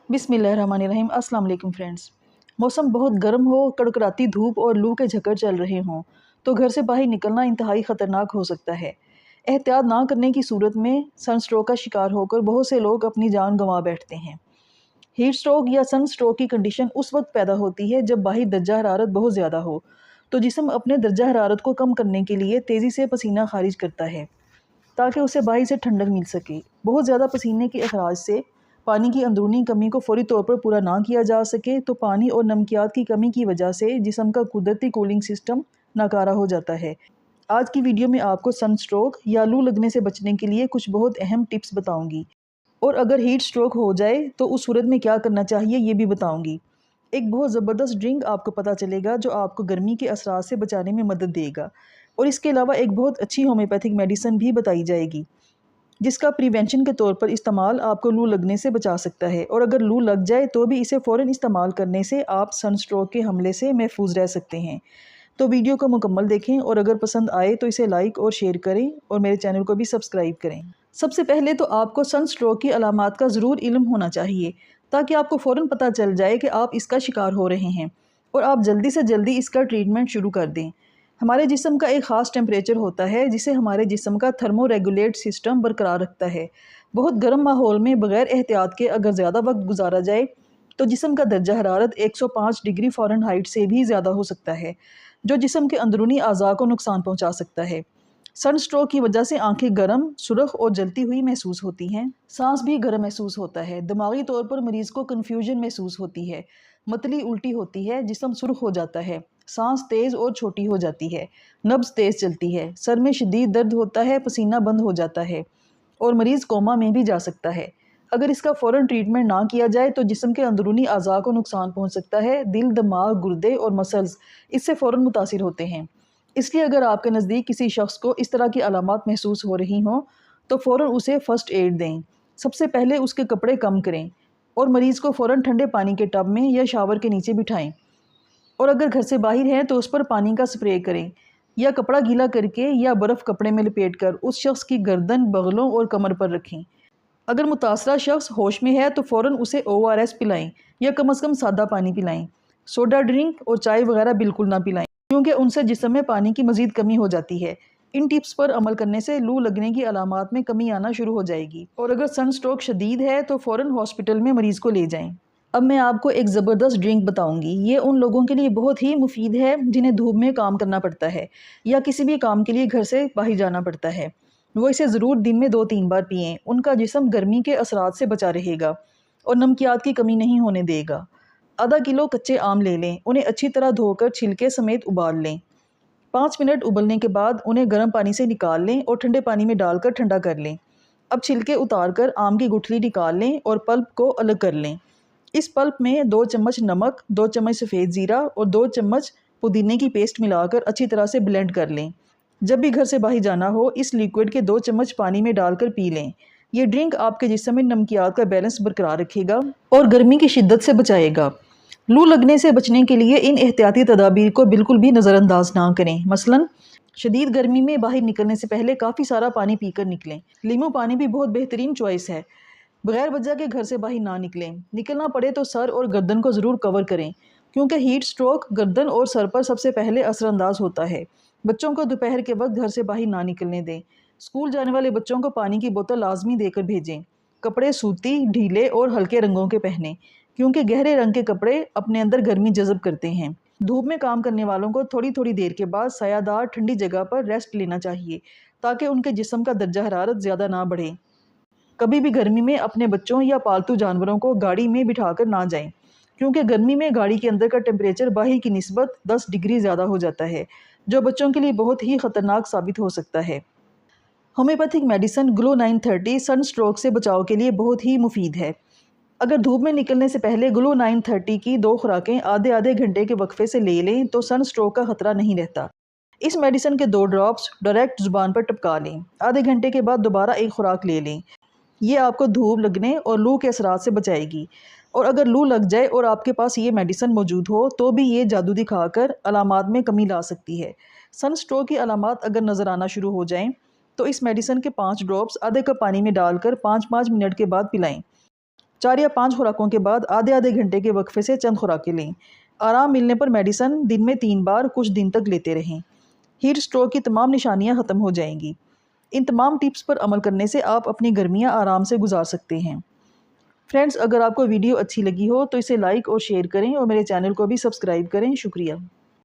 बिस्मिल्लाहिर्रहमानिर्रहीम। अस्सलाम वालेकुम फ्रेंड्स। मौसम बहुत गर्म हो, कड़कड़ाती धूप और लू के झक्कड़ चल रहे हों तो घर से बाहर निकलना इंतहाई ख़तरनाक हो सकता है। एहतियात ना करने की सूरत में सनस्ट्रोक का शिकार होकर बहुत से लोग अपनी जान गंवा बैठते हैं। हीट स्ट्रोक या सन स्ट्रोक की कंडीशन उस वक्त पैदा होती है जब बाहरी दर्जा हरारत बहुत ज़्यादा हो, तो जिस्म अपने दर्जा हरारत को कम करने के लिए तेज़ी से पसीना खारिज करता है ताकि उसे बाहर से ठंडक मिल सके। बहुत ज़्यादा पसीने के अखराज से पानी की अंदरूनी कमी को फौरी तौर पर पूरा ना किया जा सके तो पानी और नमकियात की कमी की वजह से जिस्म का कुदरती कूलिंग सिस्टम नाकारा हो जाता है। आज की वीडियो में आपको सन स्ट्रोक या लू लगने से बचने के लिए कुछ बहुत अहम टिप्स बताऊंगी, और अगर हीट स्ट्रोक हो जाए तो उस सूरत में क्या करना चाहिए ये भी बताऊंगी। एक बहुत ज़बरदस्त ड्रिंक आपको पता चलेगा जो आपको गर्मी के असरात से बचाने में मदद देगा, और इसके अलावा एक बहुत अच्छी होम्योपैथिक मेडिसिन भी बताई जाएगी जिसका प्रिवेंशन के तौर पर इस्तेमाल आपको लू लगने से बचा सकता है। और अगर लू लग जाए तो भी इसे फ़ौरन इस्तेमाल करने से आप सन स्ट्रोक के हमले से महफूज रह सकते हैं। तो वीडियो को मुकम्मल देखें और अगर पसंद आए तो इसे लाइक और शेयर करें और मेरे चैनल को भी सब्सक्राइब करें। सबसे पहले तो आपको सन स्ट्रोक की अलामात का ज़रूर इल्म होना चाहिए ताकि आपको फ़ौरन पता चल जाए कि आप इसका शिकार हो रहे हैं और आप जल्दी से जल्दी इसका ट्रीटमेंट शुरू कर दें। हमारे जिस्म का एक ख़ास टेम्परेचर होता है जिसे हमारे जिस्म का थर्मो रेगुलेट सिस्टम बरकरार रखता है। बहुत गर्म माहौल में बग़ैर एहतियात के अगर ज़्यादा वक्त गुजारा जाए तो जिस्म का दर्जा हरारत 105 डिग्री फ़ारेनहाइट से भी ज़्यादा हो सकता है, जो जिस्म के अंदरूनी अज़ा को नुकसान पहुँचा सकता है। सन स्ट्रोक की वजह से आंखें गर्म, सुर्ख और जलती हुई महसूस होती हैं। सांस भी गर्म महसूस होता है। दिमागी तौर पर मरीज़ को कन्फ्यूजन महसूस होती है, मतली उल्टी होती है, जिस्म सुर्ख हो जाता है, सांस तेज़ और छोटी हो जाती है, नब्ज़ तेज़ चलती है, सर में शदीद दर्द होता है, पसीना बंद हो जाता है और मरीज़ कोमा में भी जा सकता है। अगर इसका फ़ौरन ट्रीटमेंट ना किया जाए तो जिस्म के अंदरूनी अज़ा को नुकसान पहुँच सकता है। दिल, दिमाग, गुर्दे और मसल्स इससे फ़ौरन मुतासिर होते हैं। इसलिए अगर आपके नज़दीक किसी शख्स को इस तरह की अलामात महसूस हो रही हों तो फ़ौरन उसे फ़र्स्ट एड दें। सबसे पहले उसके कपड़े कम करें और मरीज़ को फ़ौरन ठंडे पानी के टब में या शावर के नीचे बिठाएं, और अगर घर से बाहर हैं तो उस पर पानी का स्प्रे करें या कपड़ा गीला करके या बर्फ़ कपड़े में लपेट कर उस शख्स की गर्दन, बगलों और कमर पर रखें। अगर मुतासरा शख्स होश में है तो फ़ौरन उसे ORS पिलाएं या कम से कम सादा पानी पिलाएं। सोडा ड्रिंक और चाय वगैरह बिल्कुल ना पिलाएं क्योंकि उनसे जिस्म में पानी की मज़ीद कमी हो जाती है। इन टिप्स पर अमल करने से लू लगने की अलामात में कमी आना शुरू हो जाएगी, और अगर सन स्ट्रोक शदीद है तो फ़ौरन हॉस्पिटल में मरीज़ को ले जाएं। अब मैं आपको एक ज़बरदस्त ड्रिंक बताऊंगी। ये उन लोगों के लिए बहुत ही मुफीद है जिन्हें धूप में काम करना पड़ता है या किसी भी काम के लिए घर से बाहर जाना पड़ता है। वो इसे ज़रूर दिन में 2-3 बार पिएं। उनका जिस्म गर्मी के असरात से बचा रहेगा और नमकियात की कमी नहीं होने देगा। आधा किलो कच्चे आम ले लें, उन्हें अच्छी तरह धोकर छिलके समेत उबाल लें। 5 मिनट उबलने के बाद उन्हें गर्म पानी से निकाल लें और ठंडे पानी में डालकर ठंडा कर लें। अब छिलके उतार कर आम की गुठली निकाल लें और पल्प को अलग कर लें। इस पल्प में 2 चम्मच नमक, 2 चम्मच सफ़ेद ज़ीरा और 2 चम्मच पुदीने की पेस्ट मिलाकर अच्छी तरह से ब्लेंड कर लें। जब भी घर से बाहर जाना हो इस लिक्विड के 2 चम्मच पानी में डालकर पी लें। ये ड्रिंक आपके जिस्म में नमकियात का बैलेंस बरकरार रखेगा और गर्मी की शिद्दत से बचाएगा। लू लगने से बचने के लिए इन एहतियाती तदाबीर को बिल्कुल भी नज़रअंदाज ना करें। मसलन शदीद गर्मी में बाहर निकलने से पहले काफ़ी सारा पानी पीकर निकलें। लीमू पानी भी बहुत बेहतरीन चॉइस है। बगैर वजह के घर से बाहर ना निकलें। निकलना पड़े तो सर और गर्दन को ज़रूर कवर करें क्योंकि हीट स्ट्रोक गर्दन और सर पर सबसे पहले असरअंदाज होता है। बच्चों को दोपहर के वक्त घर से बाहर ना निकलने दें। स्कूल जाने वाले बच्चों को पानी की बोतल लाजमी देकर भेजें। कपड़े सूती, ढीले और हल्के रंगों के पहनें क्योंकि गहरे रंग के कपड़े अपने अंदर गर्मी जज़ब करते हैं। धूप में काम करने वालों को थोड़ी थोड़ी देर के बाद सायादार ठंडी जगह पर रेस्ट लेना चाहिए ताकि उनके जिस्म का दर्जा हरारत ज़्यादा ना बढ़े। कभी भी गर्मी में अपने बच्चों या पालतू जानवरों को गाड़ी में बिठाकर ना जाएं क्योंकि गर्मी में गाड़ी के अंदर का टेम्परेचर बाहर की निस्बत 10 डिग्री ज़्यादा हो जाता है, जो बच्चों के लिए बहुत ही ख़तरनाक साबित हो सकता है। होम्योपैथिक मेडिसिन ग्लो 930 सन स्ट्रोक से बचाव के लिए बहुत ही मुफीद है। अगर धूप में निकलने से पहले ग्लो 930 की 2 खुराकें आधे आधे घंटे के वक्फे से ले लें तो सन स्ट्रोक का खतरा नहीं रहता। इस मेडिसिन के 2 ड्रॉप्स डायरेक्ट ज़ुबान पर टपका लें। आधे घंटे के बाद दोबारा एक खुराक ले लें। ये आपको धूप लगने और लू के असरात से बचाएगी। और अगर लू लग जाए और आपके पास ये मेडिसिन मौजूद हो तो भी ये जादू दिखाकर अलामात में कमी ला सकती है। सन स्ट्रोक की अलामात अगर नज़र आना शुरू हो जाएं तो इस मेडिसिन के 5 ड्रॉप्स आधे कप पानी में डालकर 5-5 मिनट के बाद पिलाएं। 4 या 5 खुराकों के बाद आधे आधे घंटे के वक्फे से चंद खुराकें लें। आराम मिलने पर मेडिसिन दिन में 3 बार कुछ दिन तक लेते रहें। हीट स्ट्रोक की तमाम निशानियां ख़त्म हो जाएंगी। इन तमाम टिप्स पर अमल करने से आप अपनी गर्मियां आराम से गुजार सकते हैं। फ्रेंड्स, अगर आपको वीडियो अच्छी लगी हो तो इसे लाइक और शेयर करें और मेरे चैनल को भी सब्सक्राइब करें। शुक्रिया।